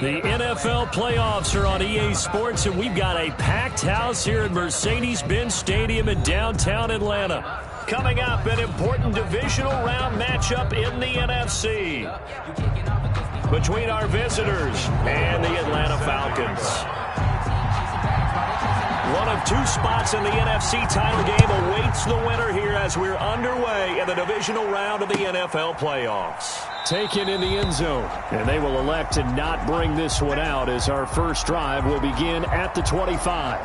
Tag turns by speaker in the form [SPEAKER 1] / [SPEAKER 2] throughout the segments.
[SPEAKER 1] The NFL playoffs are on EA Sports, and we've got a packed house here at Mercedes-Benz Stadium in downtown Atlanta. Coming up, an important divisional round matchup in the NFC between our visitors and the Atlanta Falcons. One of two spots in the NFC title game awaits the winner here as we're underway in the divisional round of the NFL playoffs. Taken in the end zone, and they will elect to not bring this one out as our first drive will begin at the 25.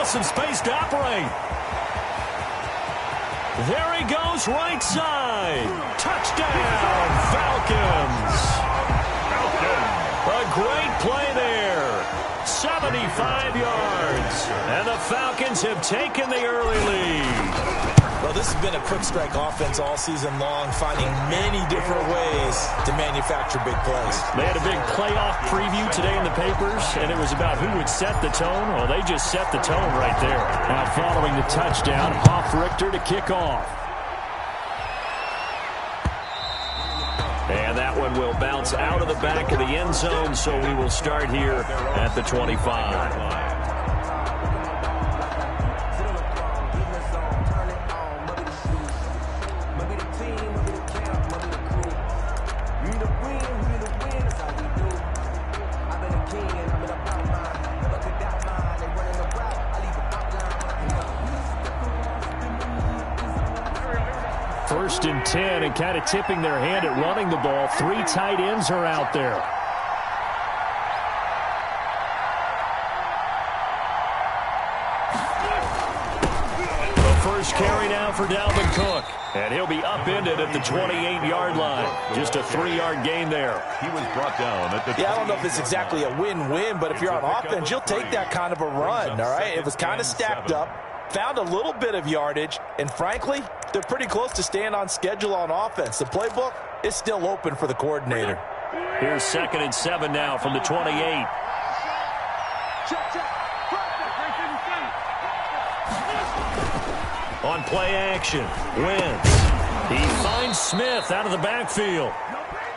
[SPEAKER 1] Some space to operate. There he goes, right side. Touchdown, Falcons. A great play there. 75 yards. And the Falcons have taken the early lead.
[SPEAKER 2] Well, this has been a quick strike offense all season long, finding many different ways to manufacture big plays.
[SPEAKER 1] They had a big playoff preview today in the papers, and it was about who would set the tone. Well, they just set the tone right there. Now following the touchdown, Hoff-Richter to kick off. And that one will bounce out of the back of the end zone, so we will start here at the 25. First and 10, and kind of tipping their hand at running the ball. Three tight ends are out there. The first carry now for Dalvin Cook, and he'll be upended at the 28-yard line. Just a 3-yard gain there.
[SPEAKER 3] He was brought down at the
[SPEAKER 2] I don't know if it's exactly a win-win, but if you're on offense, you'll take that kind of a run, all right? It was kind of stacked up, found a little bit of yardage, and frankly, they're pretty close to staying on schedule on offense. The playbook is still open for the coordinator.
[SPEAKER 1] Here's 2nd and 7 now from the 28. On play action, Wentz. He finds Smith out of the backfield.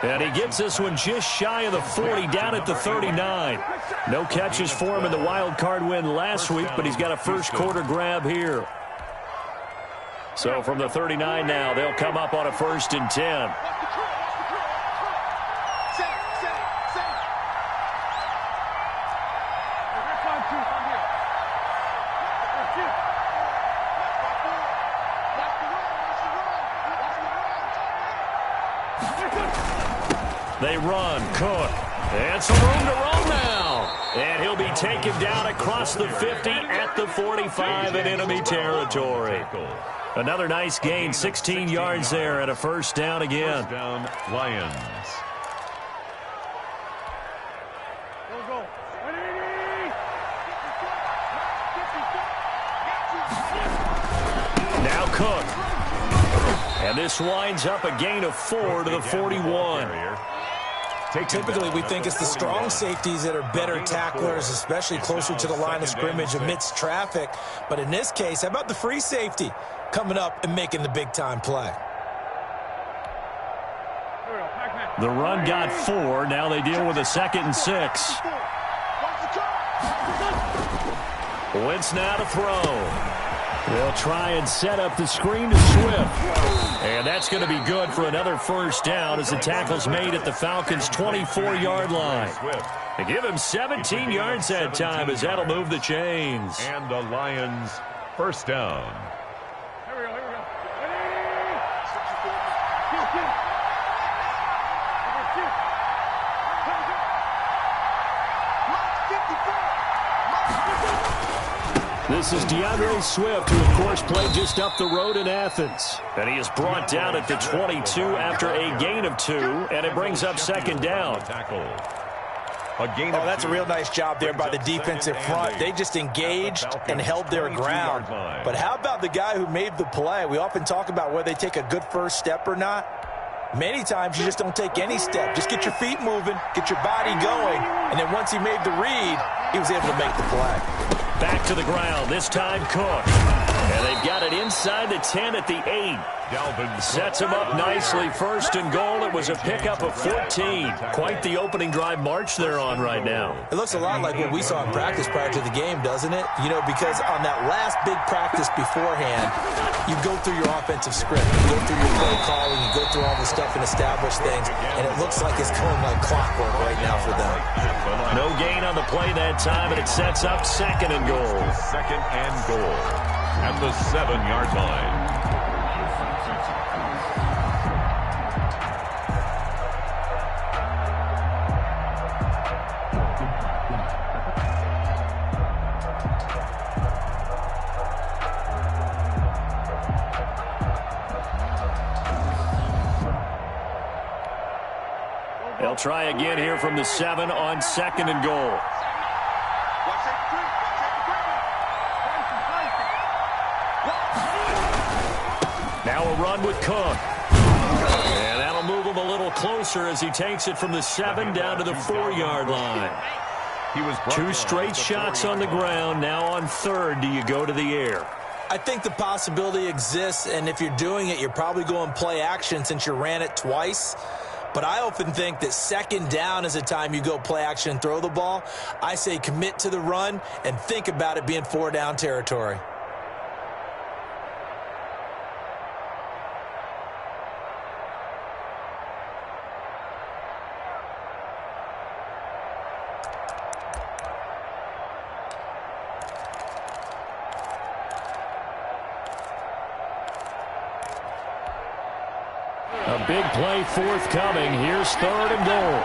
[SPEAKER 1] And he gets this one just shy of the 40, down at the 39. No catches for him in the wild card win last week, but he's got a first quarter grab here. So from the 39 now, they'll come up on a 1st and 10. They run, Cook, and some room to roam now. And he'll be taken down across the 50 at the 45 in enemy territory. Another nice gain, 16 yards there, and a first down again.
[SPEAKER 3] First down, Lions.
[SPEAKER 1] Now Cook. And this winds up a gain of 4 to the 41.
[SPEAKER 2] Typically, we think it's the strong safeties that are better tacklers, especially closer to the line of scrimmage amidst traffic. But in this case, how about the free safety coming up and making the big-time play?
[SPEAKER 1] The run got 4. Now they deal with a 2nd and 6. Wentz now to throw. They'll try and set up the screen to Swift. And that's going to be good for another first down as the tackle's made at the Falcons' 24-yard line. They give him 17 yards that time as that'll move the chains.
[SPEAKER 3] And the Lions first down.
[SPEAKER 1] This is DeAndre Swift, who, of course, played just up the road in Athens. And he is brought down at the 22 after a gain of 2, and it brings up second down.
[SPEAKER 2] That's a real nice job there by the defensive front. They just engaged and held their ground. But how about the guy who made the play? We often talk about whether they take a good first step or not. Many times you just don't take any step. Just get your feet moving, get your body going, and then once he made the read, he was able to make the play.
[SPEAKER 1] Back to the ground, this time Cook. And they've got it inside the 10 at the 8. Sets him up nicely. First and goal. It was a pickup of 14. Quite the opening drive march they're on right now.
[SPEAKER 2] It looks a lot like what we saw in practice prior to the game, doesn't it? You know, because on that last big practice beforehand, you go through your offensive script. You go through your play calling. You go through all the stuff and establish things. And it looks like it's going like clockwork right now for them.
[SPEAKER 1] No gain on the play that time, and it sets up second and goal.
[SPEAKER 3] Second and goal at the 7-yard line.
[SPEAKER 1] They'll try again here from the 7 on second and goal. Now a run with Cook. And that'll move him a little closer as he takes it from the 7 down to the 4-yard line. Two straight shots on the ground. Now on third, do you go to the air?
[SPEAKER 2] I think the possibility exists, and if you're doing it, you're probably going play action since you ran it twice. But I often think that second down is a time you go play action and throw the ball. I say commit to the run and think about it being 4-down territory.
[SPEAKER 1] A big play forthcoming. Here's third and goal.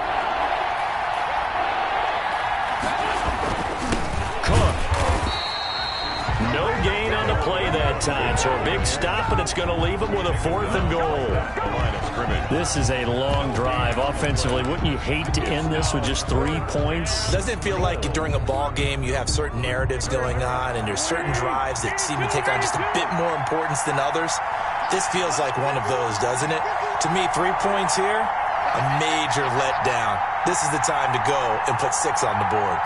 [SPEAKER 1] Cook. No gain on the play that time, so a big stop, and it's going to leave him with a 4th and goal. This is a long drive offensively. Wouldn't you hate to end this with just 3 points?
[SPEAKER 2] Doesn't it feel like during a ball game you have certain narratives going on, and there's certain drives that seem to take on just a bit more importance than others? This feels like one of those, doesn't it? To me, 3 points here, a major letdown. This is the time to go and put 6 on the board.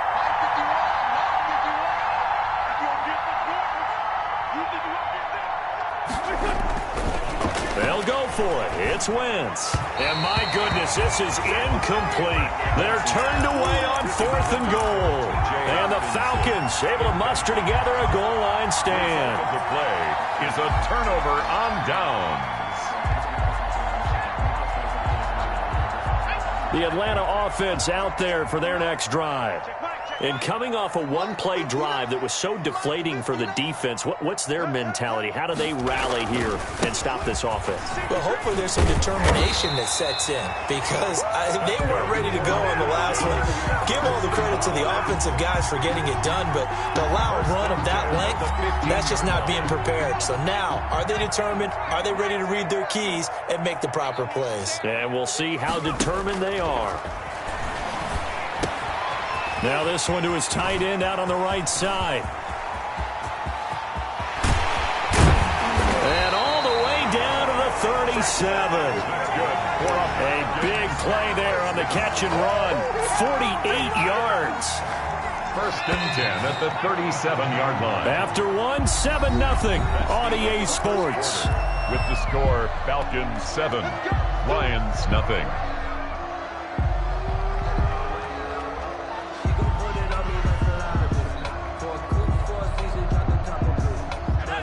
[SPEAKER 1] They'll go for it. It's Wentz. And my goodness, this is incomplete. They're turned away on 4th and goal. And the Falcons able to muster together a goal line stand.
[SPEAKER 3] The play is a turnover on downs.
[SPEAKER 1] The Atlanta offense out there for their next drive. And coming off a one-play drive that was so deflating for the defense, what's their mentality? How do they rally here and stop this offense?
[SPEAKER 2] Well, hopefully there's some determination that sets in because they weren't ready to go on the last one. Give all the credit to the offensive guys for getting it done, but to allow a run of that length, that's just not being prepared. So now, are they determined? Are they ready to read their keys and make the proper plays?
[SPEAKER 1] And we'll see how determined they are. Now this one to his tight end out on the right side. And all the way down to the 37. A big play there on the catch and run. 48 yards.
[SPEAKER 3] First and 10 at the 37-yard line.
[SPEAKER 1] After one, 7-0 on EA Sports.
[SPEAKER 3] With the score, Falcons 7, Lions 0.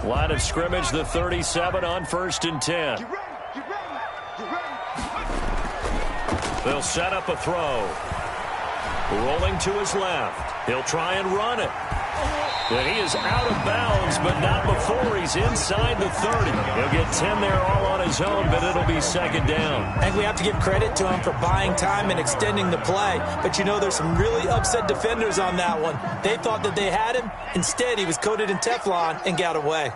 [SPEAKER 1] Line of scrimmage, the 37 on 1st and 10. They'll set up a throw. Rolling to his left. He'll try and run it. And he is out of bounds, but not before he's inside the 30. He'll get 10 there all on his own, but it'll be second down.
[SPEAKER 2] I think we have to give credit to him for buying time and extending the play. But, you know, there's some really upset defenders on that one. They thought that they had him. Instead, he was coated in Teflon and got away.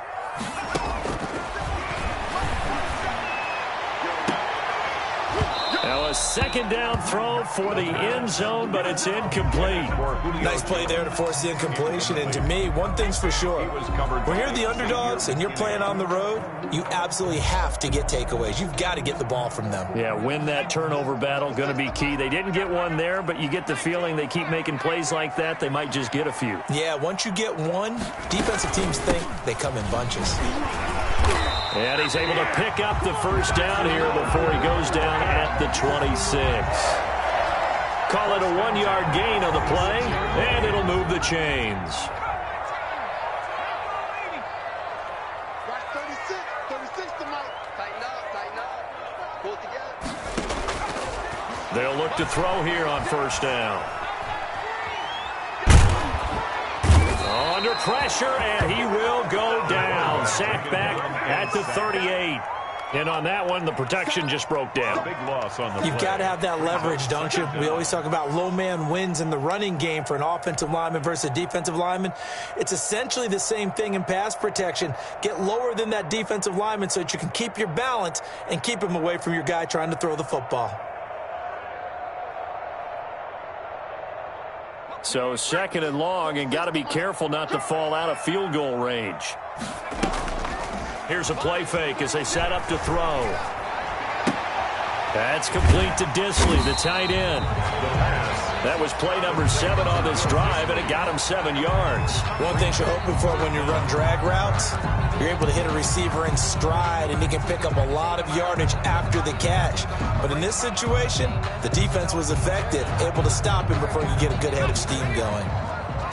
[SPEAKER 1] Now a second down throw for the end zone, but it's incomplete.
[SPEAKER 2] Nice play there to force the incompletion. And to me, one thing's for sure. When you're the underdogs and you're playing on the road, you absolutely have to get takeaways. You've got to get the ball from them.
[SPEAKER 1] Yeah, win that turnover battle, going to be key. They didn't get one there, but you get the feeling they keep making plays like that, they might just get a few.
[SPEAKER 2] Yeah, once you get one, defensive teams think they come in bunches.
[SPEAKER 1] And he's able to pick up the first down here before he goes down at the 26. Call it a 1-yard gain on the play, and it'll move the chains. They'll look to throw here on first down. Under pressure, and he will go down. Sacked back at the 38. And on that one, the protection just broke down.
[SPEAKER 3] Big loss on the
[SPEAKER 2] You've got to have that leverage, don't you? We always talk about low man wins in the running game for an offensive lineman versus a defensive lineman. It's essentially the same thing in pass protection. Get lower than that defensive lineman so that you can keep your balance and keep him away from your guy trying to throw the football.
[SPEAKER 1] So second and long, and got to be careful not to fall out of field goal range. Here's a play fake as they set up to throw. That's complete to Disley, the tight end. That was play number 7 on this drive, and it got him 7 yards.
[SPEAKER 2] One thing you're hoping for when you run drag routes, you're able to hit a receiver in stride, and he can pick up a lot of yardage after the catch. But in this situation, the defense was effective, able to stop him before you get a good head of steam going.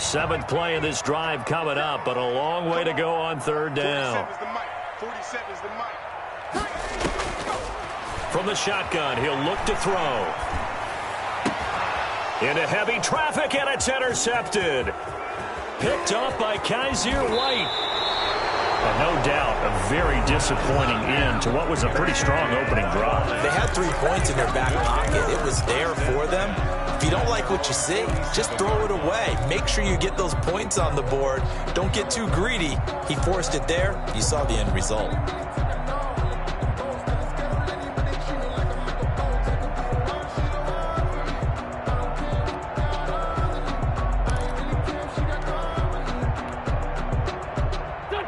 [SPEAKER 1] 7th play of this drive coming up, but a long way to go on third down.
[SPEAKER 4] 47 is the mic.
[SPEAKER 1] From the shotgun, he'll look to throw. Into heavy traffic, and it's intercepted. Picked off by Kaiser White. And no doubt, a very disappointing end to what was a pretty strong opening drive.
[SPEAKER 2] They had 3 points in their back pocket. It was there for them. If you don't like what you see, just throw it away. Make sure you get those points on the board. Don't get too greedy. He forced it there. You saw the end result.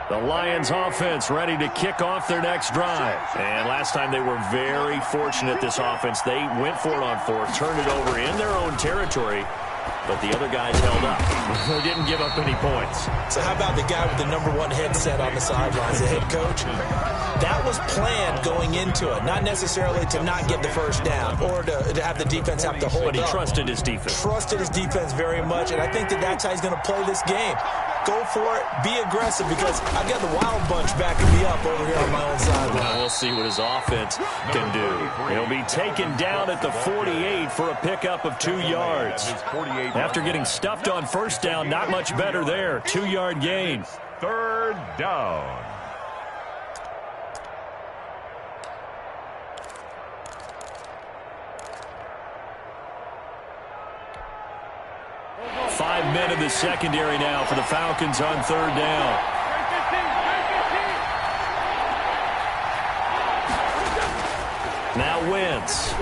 [SPEAKER 1] The Lions offense ready to kick off their next drive. And last time they were very fortunate, this offense. They went for it on 4th, turned it over in their own territory, but the other guys held up. They didn't give up any points.
[SPEAKER 2] So how about the guy with the #1 headset on the sidelines, the head coach? That was planned going into it, not necessarily to not get the first down or to have the defense have to hold up.
[SPEAKER 1] But he trusted his defense.
[SPEAKER 2] Trusted his defense very much, and I think that's how he's going to play this game. Go for it. Be aggressive, because I've got the wild bunch backing me up over here on my own sideline.
[SPEAKER 1] We'll see what his offense can do. He'll be taken down at the 48 for a pickup of 2 yards. After getting stuffed on first down, not much better there. 2-yard gain.
[SPEAKER 3] Third down.
[SPEAKER 1] Five men in the secondary now for the Falcons on third down. Now Wentz.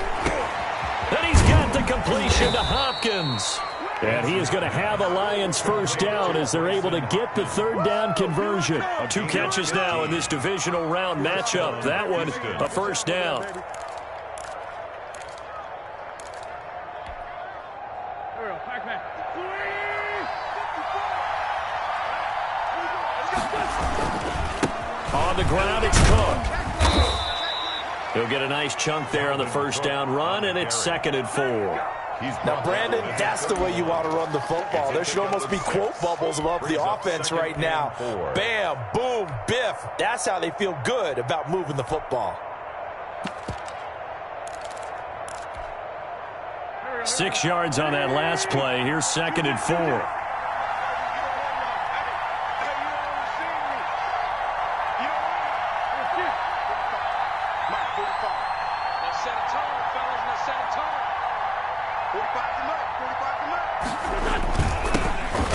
[SPEAKER 1] Then he's got the completion to Hopkins. And he is going to have a Lions first down as they're able to get the third down conversion. 2 catches now in this divisional round matchup. That one, a first down. On the ground, it's Cook. He'll get a nice chunk there on the first down run, and it's 2nd and 4.
[SPEAKER 2] Now, Brandon, that's the way you want to run the football. There should almost be quote bubbles above the offense right now. Bam, boom, biff. That's how they feel good about moving the football.
[SPEAKER 1] 6 yards on that last play. Here's 2nd and 4.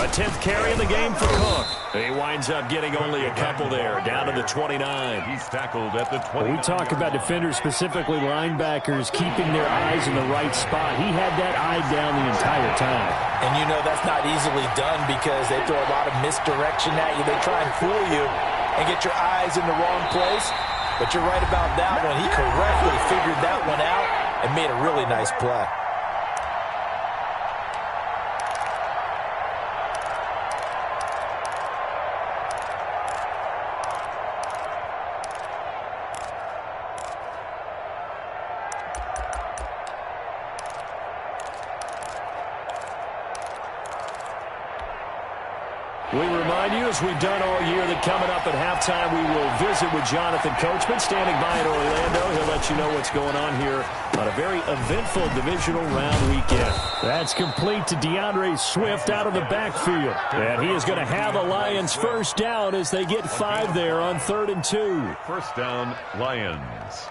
[SPEAKER 1] A 10th carry in the game for Cook. He winds up getting only a couple there, down to the 29.
[SPEAKER 3] He's tackled at the 20.
[SPEAKER 5] We talk about defenders, specifically linebackers, keeping their eyes in the right spot. He had that eye down the entire time.
[SPEAKER 2] And you know that's not easily done because they throw a lot of misdirection at you. They try and fool you and get your eyes in the wrong place. But you're right about that one. He correctly figured that one out and made a really nice play.
[SPEAKER 1] We remind you, as we've done all year, that coming up at halftime, we will visit with Jonathan Coachman, standing by in Orlando. He'll let you know what's going on here on a very eventful divisional round weekend.
[SPEAKER 5] That's complete to DeAndre Swift out of the backfield.
[SPEAKER 1] And he is going to have a Lions first down as they get 5 there on 3rd and 2.
[SPEAKER 3] First down, Lions.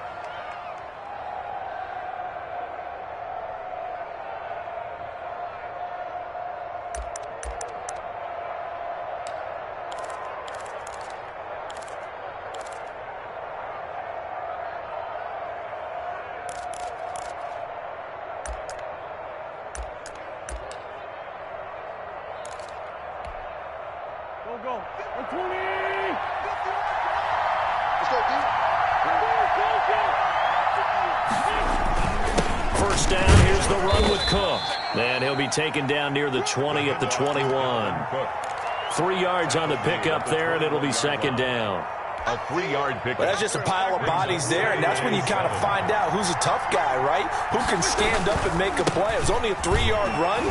[SPEAKER 1] First down, here's the run with Cook. And he'll be taken down near the 20 at the 21. 3 yards on the pickup there, and it'll be second down.
[SPEAKER 3] A 3-yard pickup.
[SPEAKER 2] Well, that's just a pile of bodies there, and that's when you kind of find out who's a tough guy, right? Who can stand up and make a play. It was only a 3-yard run,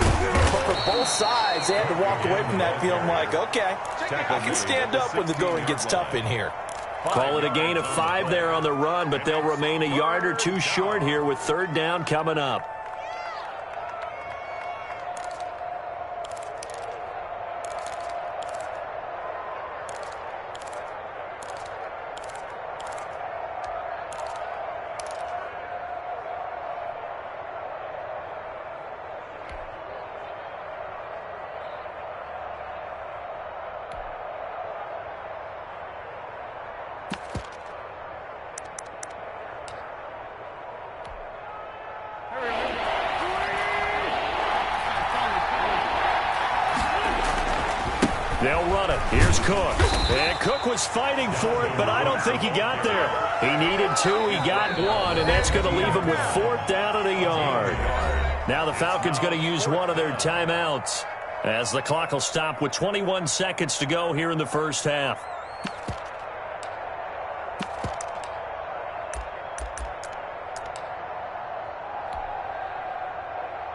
[SPEAKER 2] but for both sides, they had to walk away from that feeling like, okay, I can stand up when the going gets tough in here.
[SPEAKER 1] Call it a gain of 5 there on the run, but they'll remain a yard or 2 short here with 3rd down coming up. They'll run it. Here's Cook. And Cook was fighting for it, but I don't think he got there. He needed 2. He got 1, and that's going to leave him with 4th down and a yard. Now the Falcons going to use one of their timeouts as the clock will stop with 21 seconds to go here in the first half.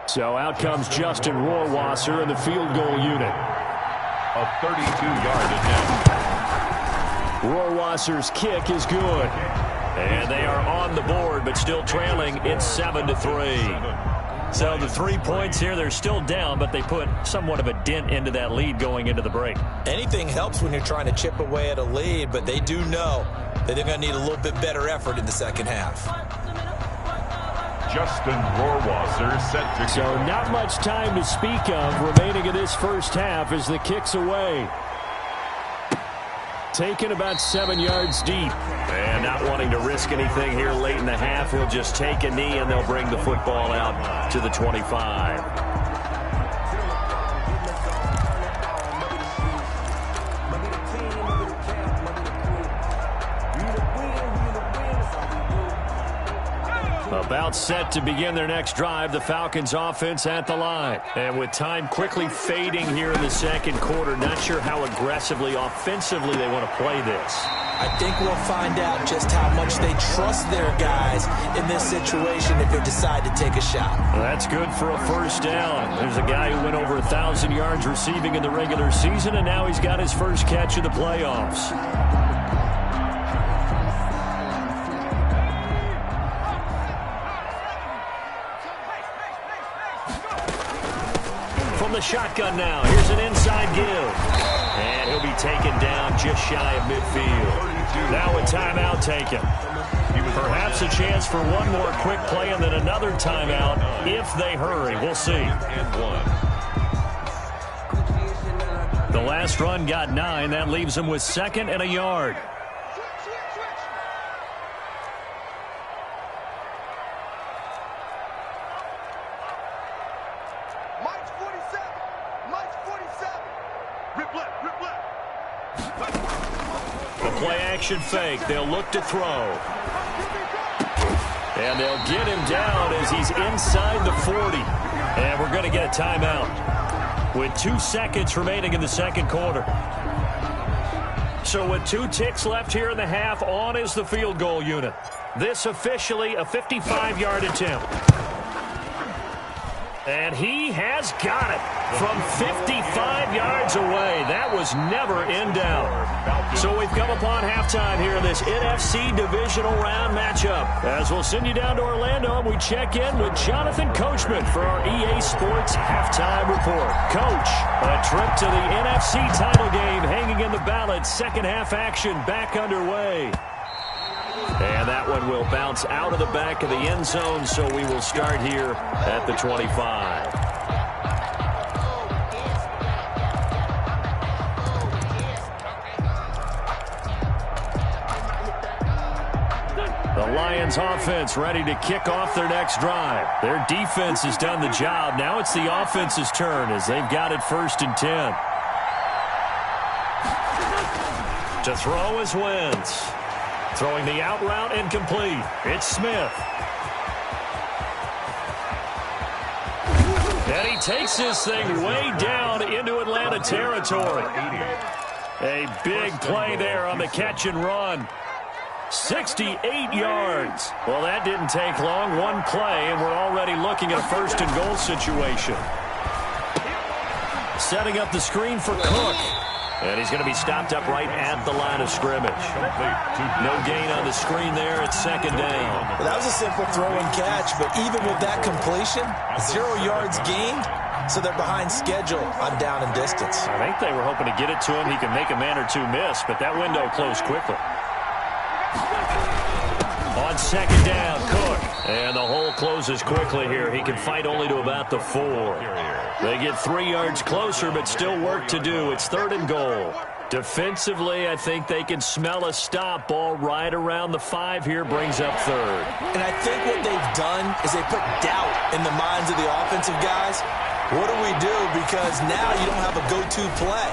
[SPEAKER 5] So out comes Justin Rohrwasser in the field goal unit.
[SPEAKER 3] A 32-yard attempt.
[SPEAKER 5] Rohrwasser's kick is good.
[SPEAKER 1] And they are on the board, but still trailing. It's 7-3. So the 3 points here, they're still down, but they put somewhat of a dent into that lead going into the break.
[SPEAKER 2] Anything helps when you're trying to chip away at a lead, but they do know that they're going to need a little bit better effort in the second half.
[SPEAKER 3] Justin Rohrwasser set to
[SPEAKER 5] So
[SPEAKER 3] go.
[SPEAKER 5] not much time to speak of remaining in this first half as the kick's away. Taken about 7 yards deep.
[SPEAKER 1] And not wanting to risk anything here late in the half, he'll just take a knee and they'll bring the football out to the 25. About set to begin their next drive, the Falcons offense at the line. And with time quickly fading here in the second quarter, not sure how aggressively, offensively they want to play this.
[SPEAKER 2] I think we'll find out just how much they trust their guys in this situation if they decide to take a shot.
[SPEAKER 1] Well, that's good for a first down. There's a guy who went over 1,000 yards receiving in the regular season, and now he's got his first catch of the playoffs. From the shotgun now, here's an inside give. And he'll be taken down just shy of midfield. Now a timeout taken. Perhaps a chance for one more quick play and then another timeout if they hurry. We'll see. The last run got 9. That leaves him with 2nd and a yard.
[SPEAKER 4] Mike's 47. Mike's 47. Rip left. Rip left.
[SPEAKER 1] The play action fake. They'll look to throw. And they'll get him down as he's inside the 40. And we're going to get a timeout with 2 seconds remaining in the second quarter. So with 2 ticks left here in the half, on is the field goal unit. This officially a 55-yard attempt. And he has got it from 55 yards away. That was never in doubt. So we've come upon halftime here in this NFC divisional round matchup. As we'll send you down to Orlando, we check in with Jonathan Coachman for our EA Sports halftime report. Coach, a trip to the NFC title game hanging in the balance. Second half action back underway. And that one will bounce out of the back of the end zone, so we will start here at the 25. The Lions offense ready to kick off their next drive. Their defense has done the job. Now it's the offense's turn as they've got it 1st and 10. To throw is Wentz. Throwing the out route incomplete. It's Smith. And he takes this thing way down into Atlanta territory. A big play there on the catch and run. 68 yards. Well, that didn't take long. One play, and we're already looking at a 1st and goal situation. Setting up the screen for Cook. And he's going to be stopped up right at the line of scrimmage. No gain on the screen there. It's 2nd down.
[SPEAKER 2] Well, that was a simple throw and catch, but even with that completion, 0 yards gained, so they're behind schedule on down and distance.
[SPEAKER 1] I think they were hoping to get it to him. He can make a man or 2 miss, but that window closed quickly. On 2nd down, Cook. And the hole closes quickly here. He can fight only to about the 4. They get 3 yards closer, but still work to do. It's 3rd and goal. Defensively, I think they can smell a stop. Ball right around the 5 here, brings up 3rd.
[SPEAKER 2] And I think what they've done is they put doubt in the minds of the offensive guys. What do we do? Because now you don't have a go-to play.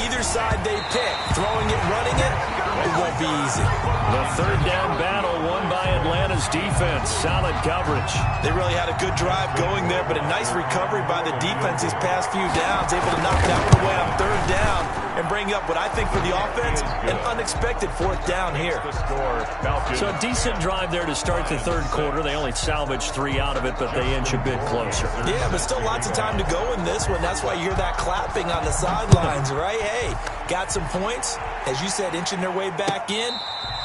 [SPEAKER 2] Either side they pick, throwing it, running it, it won't be easy.
[SPEAKER 1] The 3rd down battle won by Atlanta's defense. Solid coverage.
[SPEAKER 2] They really had a good drive going there, but a nice recovery by the defense these past few downs, able to knock that one away on 3rd down and bring up what I think for the offense, an unexpected 4th down here.
[SPEAKER 1] So a decent drive there to start the 3rd quarter. They only salvaged 3 out of it, but they inch a bit closer.
[SPEAKER 2] Yeah, but still lots of time to go in this one. That's why you hear that clapping on the sidelines, right? Hey, got some points. As you said, inching their way back in.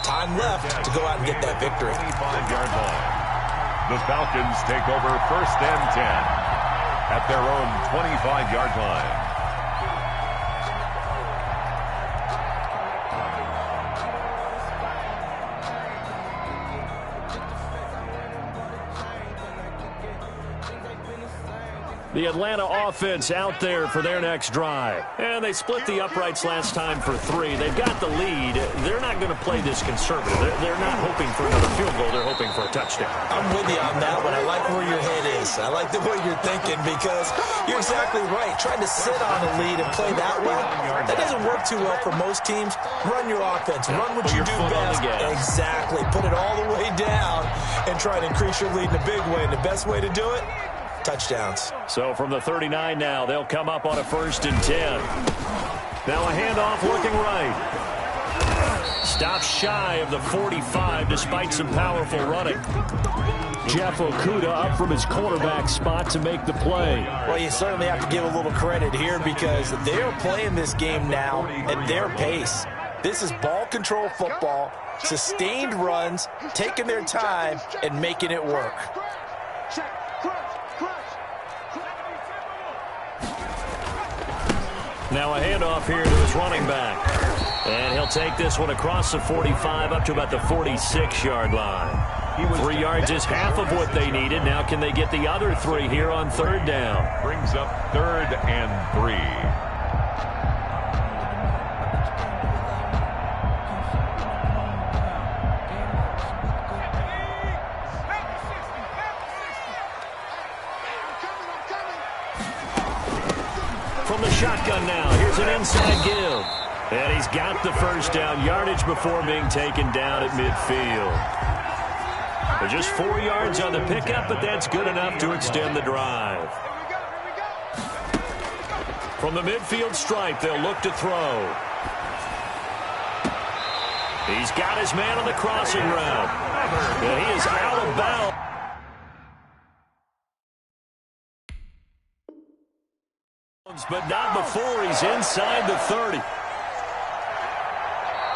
[SPEAKER 2] Time left to go out and get that victory.
[SPEAKER 3] 25-yard line. The Falcons take over 1st and 10 at their own 25-yard line.
[SPEAKER 1] The Atlanta offense out there for their next drive. And they split the uprights last time for 3. They've got the lead. They're not going to play this conservative. They're not hoping for another field goal. They're hoping for a touchdown.
[SPEAKER 2] I'm with you on that one. I like where your head is. I like the way you're thinking because you're exactly right. Trying to sit on a lead and play that way, that doesn't work too well for most teams. Run your offense. Run what you do best. Exactly. Put it all the way down and try to increase your lead in a big way. And the best way to do it, touchdowns.
[SPEAKER 1] So from the 39 now, they'll come up on a 1st and 10. Now a handoff looking right. Stops shy of the 45 despite some powerful running. Jeff Okudah up from his cornerback spot to make the play.
[SPEAKER 2] Well, you certainly have to give a little credit here because they're playing this game now at their pace. This is ball control football, sustained runs, taking their time, and making it work.
[SPEAKER 1] Now a handoff here to his running back. And he'll take this one across the 45 up to about the 46-yard line. 3 yards is half of what they needed. Now can they get the other 3 here on 3rd down?
[SPEAKER 3] Brings up 3rd and 3.
[SPEAKER 1] shotgun now. Here's an inside give. And he's got the first down yardage before being taken down at midfield. But just 4 yards on the pickup, but that's good enough to extend the drive. From the midfield stripe, they'll look to throw. He's got his man on the crossing route. And he is out of bounds. But not before he's inside the 30.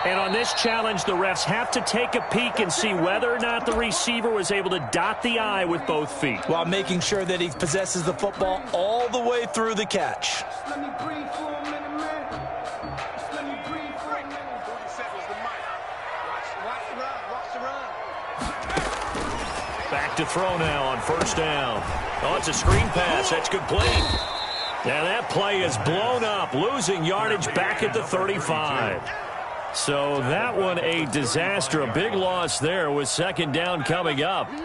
[SPEAKER 5] And on this challenge, the refs have to take a peek and see whether or not the receiver was able to dot the I with both feet.
[SPEAKER 2] While making sure that he possesses the football all the way through the catch.
[SPEAKER 4] Let me breathe for a minute, man. Just let me breathe for a minute. 47's the mic. Watch the run.
[SPEAKER 1] Back to throw now on first down. Oh, it's a screen pass. That's complete. And that play is blown up, losing yardage back at the 35. So that one a disaster. A big loss there with second down coming up.
[SPEAKER 4] Here we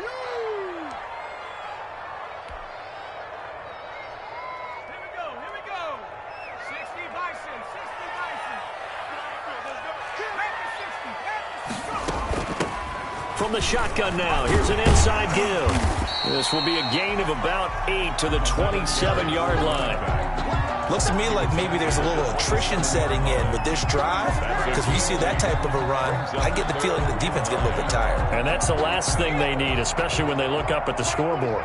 [SPEAKER 4] go. 60 Bison.
[SPEAKER 1] From the shotgun now, here's an inside give. This will be a gain of about 8 to the 27-yard line.
[SPEAKER 2] Looks to me like maybe there's a little attrition setting in with this drive, because when you see that type of a run, I get the feeling the defense get a little bit tired.
[SPEAKER 1] And that's the last thing they need, especially when they look up at the scoreboard.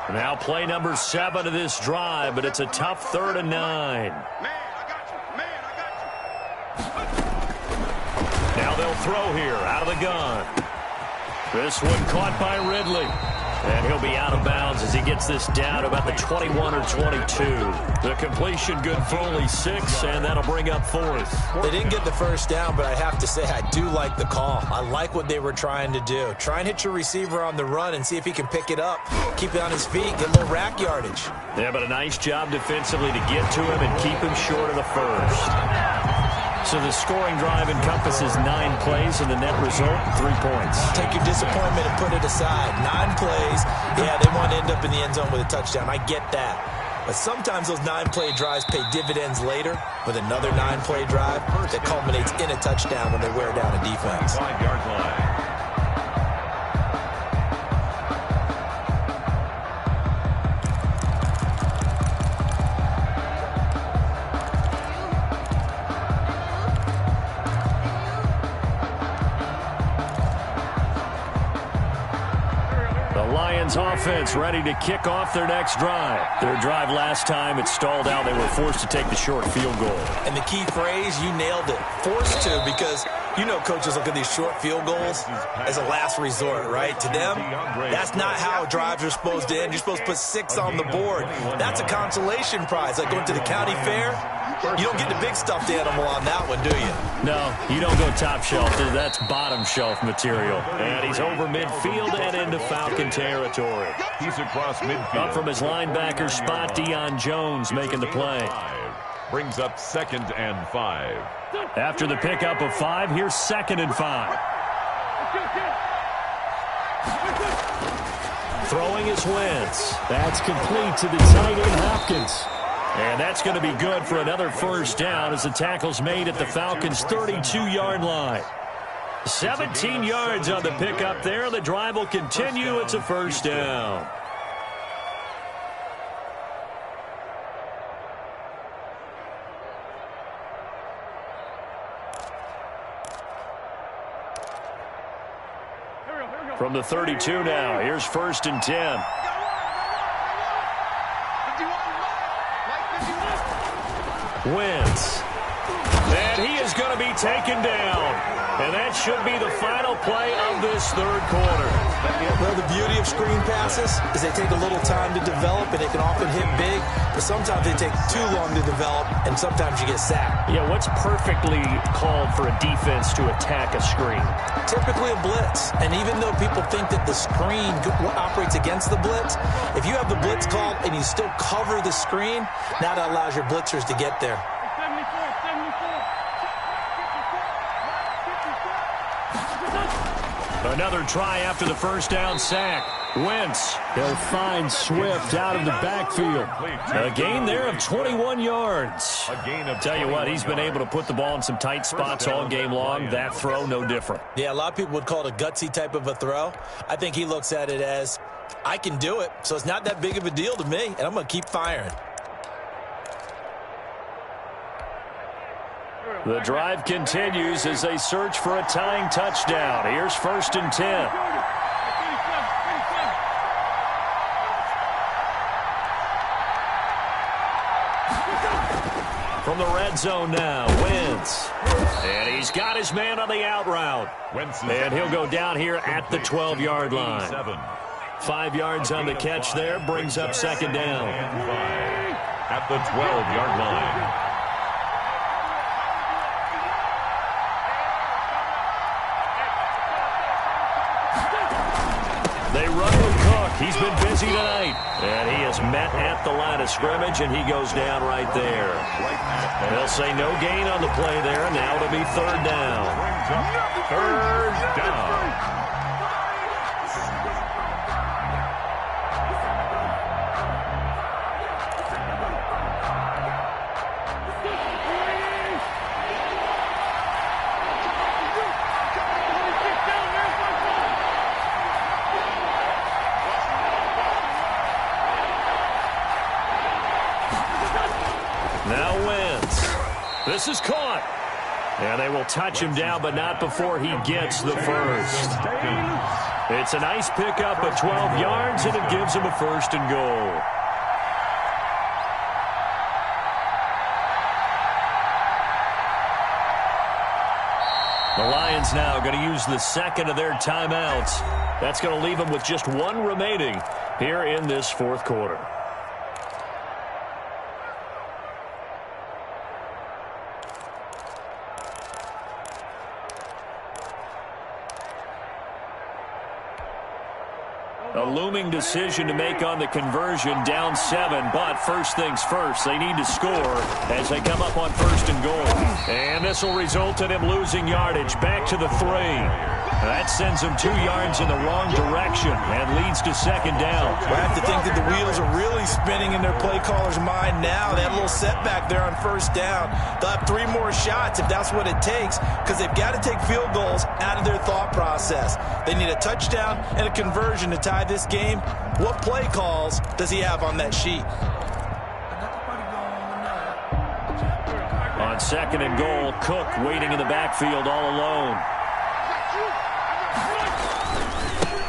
[SPEAKER 1] Now play number 7 of this drive, but it's a tough 3rd and 9. Now they'll throw here out of the gun. This one caught by Ridley. And he'll be out of bounds as he gets this down about the 21 or 22. The completion good for only 6, and that'll bring up 4th.
[SPEAKER 2] They didn't get the first down, but I have to say I do like the call. I like what they were trying to do. Try and hit your receiver on the run and see if he can pick it up. Keep it on his feet, get a little rack yardage.
[SPEAKER 1] Yeah, but a nice job defensively to get to him and keep him short of the first. So the scoring drive encompasses 9 plays, and the net result, 3 points.
[SPEAKER 2] Take your disappointment and put it aside. 9 plays. Yeah, they want to end up in the end zone with a touchdown. I get that. But sometimes those 9-play drives pay dividends later with another 9-play drive that culminates in a touchdown when they wear down a defense.
[SPEAKER 3] 5-yard line.
[SPEAKER 1] Offense ready to kick off their next drive. Their drive last time, it stalled out. They were forced to take the short field goal.
[SPEAKER 2] And the key phrase, you nailed it. Forced to, because you know coaches look at these short field goals as a last resort, right? To them, that's not how drives are supposed to end. You're supposed to put 6 on the board. That's a consolation prize. Like going to the county fair, you don't get the big stuffed animal on that one, do you?
[SPEAKER 1] No, you don't go top shelf. That's bottom shelf material. And he's over midfield and into Falcon territory.
[SPEAKER 3] He's across midfield.
[SPEAKER 1] Up from his linebacker spot, Deion Jones making the play.
[SPEAKER 3] Brings up 2nd and 5.
[SPEAKER 1] After the pickup of 5, here's 2nd and 5. Throwing is Wentz.
[SPEAKER 5] That's complete to the tight end, Hopkins.
[SPEAKER 1] And that's going to be good for another first down as the tackle's made at the Falcons' 32-yard line. 17 yards on the pickup there. The drive will continue. It's a first down. From the 32 now, here's 1st and 10. Wentz. And he is going to be taken down. And that should be the final play of this 3rd quarter.
[SPEAKER 2] Well, the beauty of screen passes is they take a little time to develop, and they can often hit big, but sometimes they take too long to develop, and sometimes you get sacked.
[SPEAKER 1] Yeah, what's perfectly called for a defense to attack a screen?
[SPEAKER 2] Typically a blitz, and even though people think that the screen operates against the blitz, if you have the blitz called and you still cover the screen, now that allows your blitzers to get there.
[SPEAKER 1] Another try after the first down sack. Wentz.
[SPEAKER 5] He'll find Swift out of the backfield.
[SPEAKER 1] A gain there of 21 yards. Tell you what, he's been able to put the ball in some tight spots all game long. That throw, no different.
[SPEAKER 2] Yeah, a lot of people would call it a gutsy type of a throw. I think he looks at it as, I can do it, so it's not that big of a deal to me, and I'm going to keep firing.
[SPEAKER 1] The drive continues as they search for a tying touchdown. Here's 1st and 10. From the red zone now, Wentz. And he's got his man on the out route. And he'll go down here at the 12-yard line. 5 yards on the catch there, brings up 2nd down.
[SPEAKER 3] At the 12-yard line.
[SPEAKER 1] They run with Cook. He's been busy tonight. And he is met at the line of scrimmage, and he goes down right there. They'll say no gain on the play there. Now it'll be 3rd down.
[SPEAKER 3] 3rd down.
[SPEAKER 1] Now Wentz. This is caught. And they will touch him down, but not before he gets the first. It's a nice pickup of 12 yards, and it gives him a 1st and goal. The Lions now going to use the 2nd of their timeouts. That's going to leave them with just 1 remaining here in this 4th quarter. A looming decision to make on the conversion, down 7, but first things first, they need to score as they come up on 1st and goal. And this will result in him losing yardage back to the 3. That sends him 2 yards in the wrong direction and leads to 2nd down.
[SPEAKER 2] I have to think that the wheels are really spinning in their play caller's mind now. They had a little setback there on 1st down. They'll have 3 more shots if that's what it takes, because they've got to take field goals out of their thought process. They need a touchdown and a conversion to tie this game. What play calls does he have on that sheet?
[SPEAKER 1] On 2nd and goal, Cook waiting in the backfield all alone.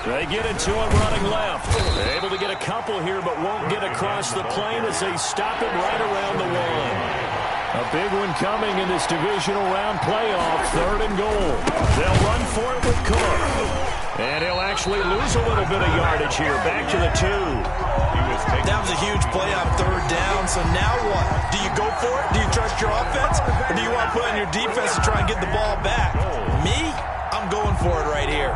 [SPEAKER 1] They get it to him running left. They're able to get a couple here, but won't get across the plane as they stop it right around the 1. A big one coming in this divisional round playoff, 3rd and goal. They'll run for it with Cook. And he'll actually lose a little bit of yardage here, back to the 2.
[SPEAKER 2] That was a huge play on 3rd down, so now what? Do you go for it? Do you trust your offense? Or do you want to put on your defense to try and get the ball back? Me? I'm going for it right here.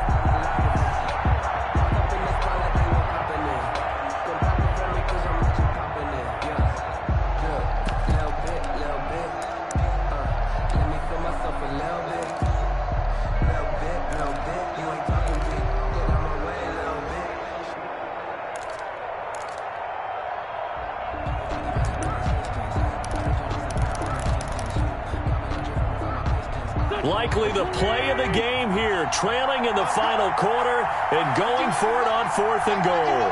[SPEAKER 1] Likely the play of the game here, trailing in the final quarter and going for it on 4th and goal.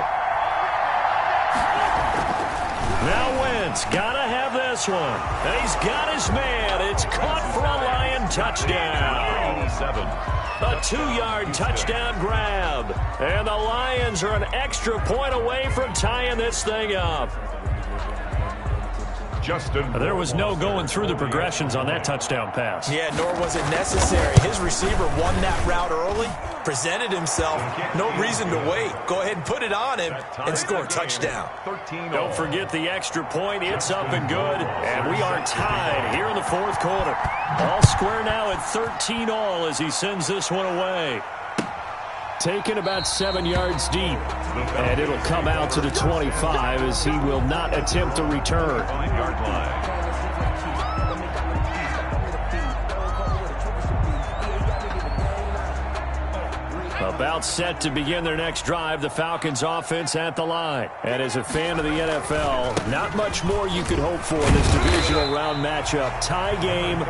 [SPEAKER 1] Now Wentz, gotta have this one. And he's got his man. It's caught for a Lion touchdown. A 2-yard touchdown grab. And the Lions are an extra point away from tying this thing up. There was no going through the progressions on that touchdown pass.
[SPEAKER 2] Yeah, nor was it necessary. His receiver won that route early, presented himself. No reason to wait. Go ahead and put it on him and score a touchdown.
[SPEAKER 1] Don't forget the extra point. It's up and good. And we are tied here in the 4th quarter. All square now at 13-all as he sends this one away. Taken about 7 yards deep. And it'll come out to the 25 as he will not attempt to return. About set to begin their next drive, the Falcons offense at the line. And as a fan of the NFL, not much more you could hope for in this divisional round matchup. Tie game,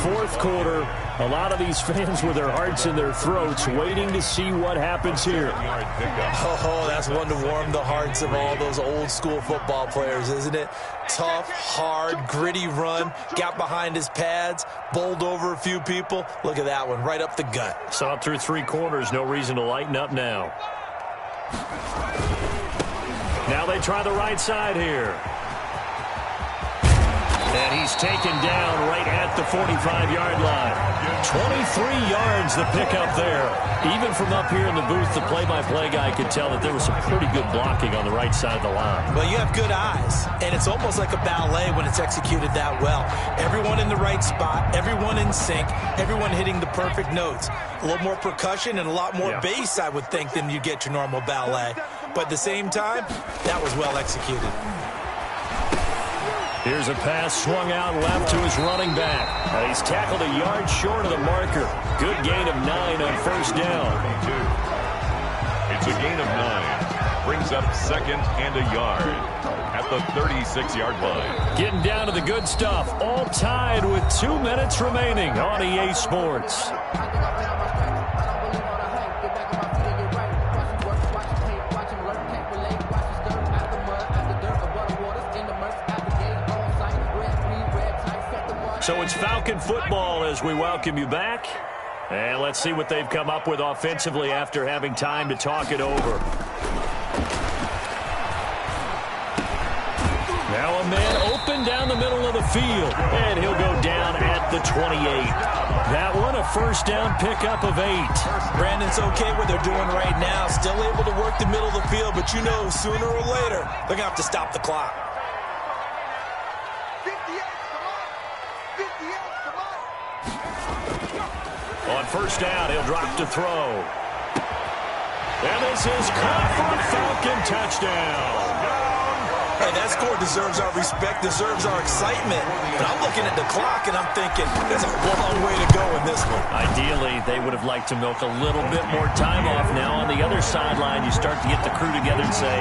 [SPEAKER 1] fourth quarter. A lot of these fans with their hearts in their throats waiting to see what happens here.
[SPEAKER 2] Oh, that's one to warm the hearts of all those old school football players, isn't it? Tough, hard, gritty run, got behind his pads, bowled over a few people. Look at that one, right up the gut.
[SPEAKER 1] Saw it through three quarters, no reason to lighten up now. Now they try the right side here. And he's taken down right at the 45-yard line. 23 yards the pickup there. Even from up here in the booth, the play-by-play guy could tell that there was some pretty good blocking on the right side of the line.
[SPEAKER 2] Well, you have good eyes, and it's almost like a ballet when it's executed that well. Everyone in the right spot, everyone in sync, everyone hitting the perfect notes. A little more percussion and a lot more bass, I would think, than you get your normal ballet. But at the same time, that was well executed.
[SPEAKER 1] Here's a pass swung out left to his running back. He's tackled a yard short of the marker. Good gain of 9 on first down.
[SPEAKER 3] It's a gain of 9. Brings up second and a yard at the 36-yard line.
[SPEAKER 1] Getting down to the good stuff. All tied with 2 minutes remaining on EA Sports. So it's Falcon football as we welcome you back. And let's see what they've come up with offensively after having time to talk it over. Now a man open down the middle of the field. And he'll go down at the 28. That one a first down pickup of 8.
[SPEAKER 2] Brandon's okay what they're doing right now. Still able to work the middle of the field, but you know sooner or later they're going to have to stop the clock.
[SPEAKER 1] On first down, he'll drop to throw. And this is caught for a Falcon touchdown.
[SPEAKER 2] Hey, that score deserves our respect, deserves our excitement. But I'm looking at the clock, and I'm thinking there's a long way to go in this one.
[SPEAKER 1] Ideally, they would have liked to milk a little bit more time off. Now, on the other sideline, you start to get the crew together and say,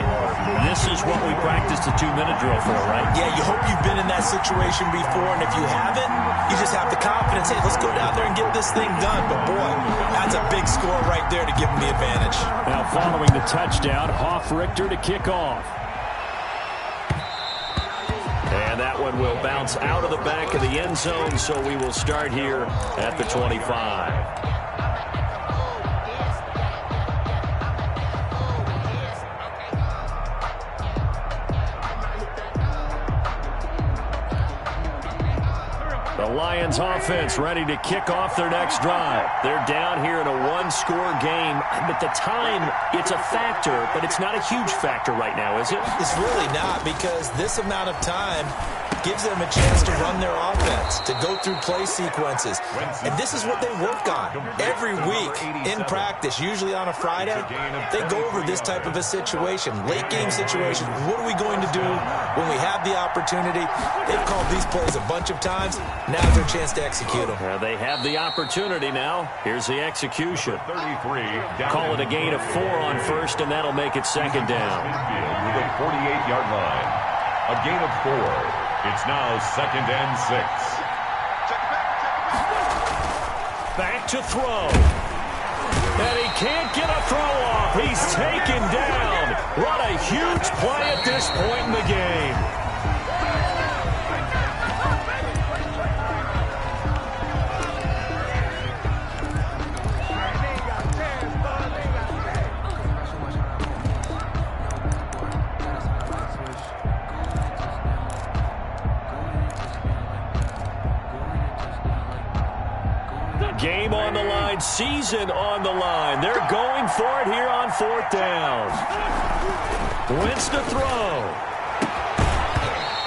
[SPEAKER 1] this is what we practiced a 2-minute drill for, right?
[SPEAKER 2] Yeah, you hope you've been in that situation before, and if you haven't, you just have the confidence, hey, let's go down there and get this thing done. But, boy, that's a big score right there to give them the advantage.
[SPEAKER 1] Now, following the touchdown, Richter to kick off. And that one will bounce out of the back of the end zone, so we will start here at the 25. The Lions offense ready to kick off their next drive. They're down here in a one-score game. At the time, it's a factor, but it's not a huge factor right now, is it?
[SPEAKER 2] It's really not, because this amount of time gives them a chance to run their offense, to go through play sequences. And this is what they work on every week in practice, usually on a Friday. They go over this type of a situation, late game situation. What are we going to do when we have the opportunity? They've called these plays a bunch of times. Now's their chance to execute them.
[SPEAKER 1] They have the opportunity now. Here's the execution.
[SPEAKER 3] 33.
[SPEAKER 1] Call it a gain of 4 on first, and that'll make it second down.
[SPEAKER 3] To the 48-yard line. A gain of 4. It's now second and 6.
[SPEAKER 1] Back to throw. And he can't get a throw off. He's taken down. What a huge play at this point in the game. Game on the line, season on the line. They're going for it here on fourth down. Wentz to throw.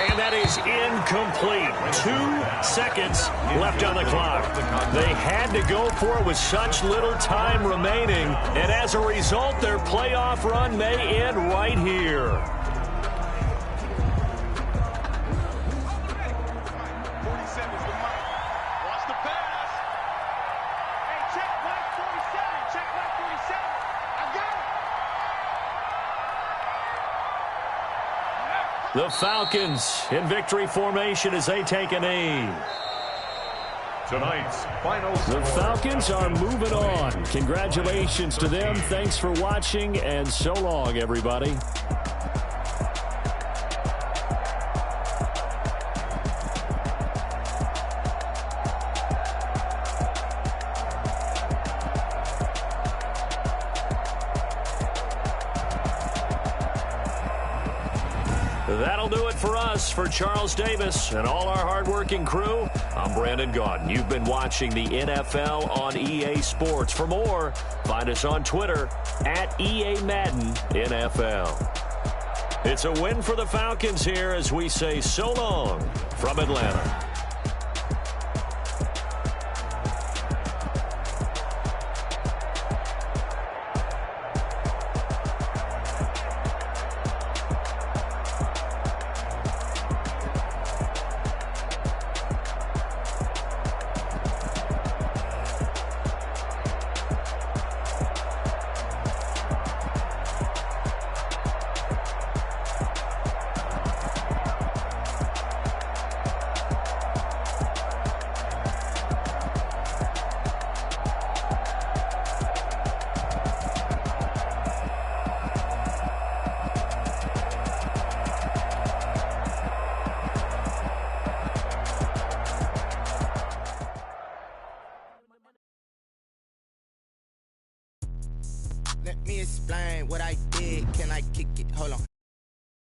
[SPEAKER 1] And that is incomplete. 2 seconds left on the clock. They had to go for it with such little time remaining. And as a result, their playoff run may end right here. The Falcons in victory formation as they take a knee.
[SPEAKER 3] Tonight's final
[SPEAKER 5] The Falcons are moving on. Congratulations to them. Thanks for watching, and so long, everybody.
[SPEAKER 1] That'll do it for us. For Charles Davis and all our hardworking crew, I'm Brandon Gaudin. You've been watching the NFL on EA Sports. For more, find us on Twitter at EA Madden NFL. It's a win for the Falcons here as we say so long from Atlanta.
[SPEAKER 6] Let me explain what I did. Can I kick it? Hold on.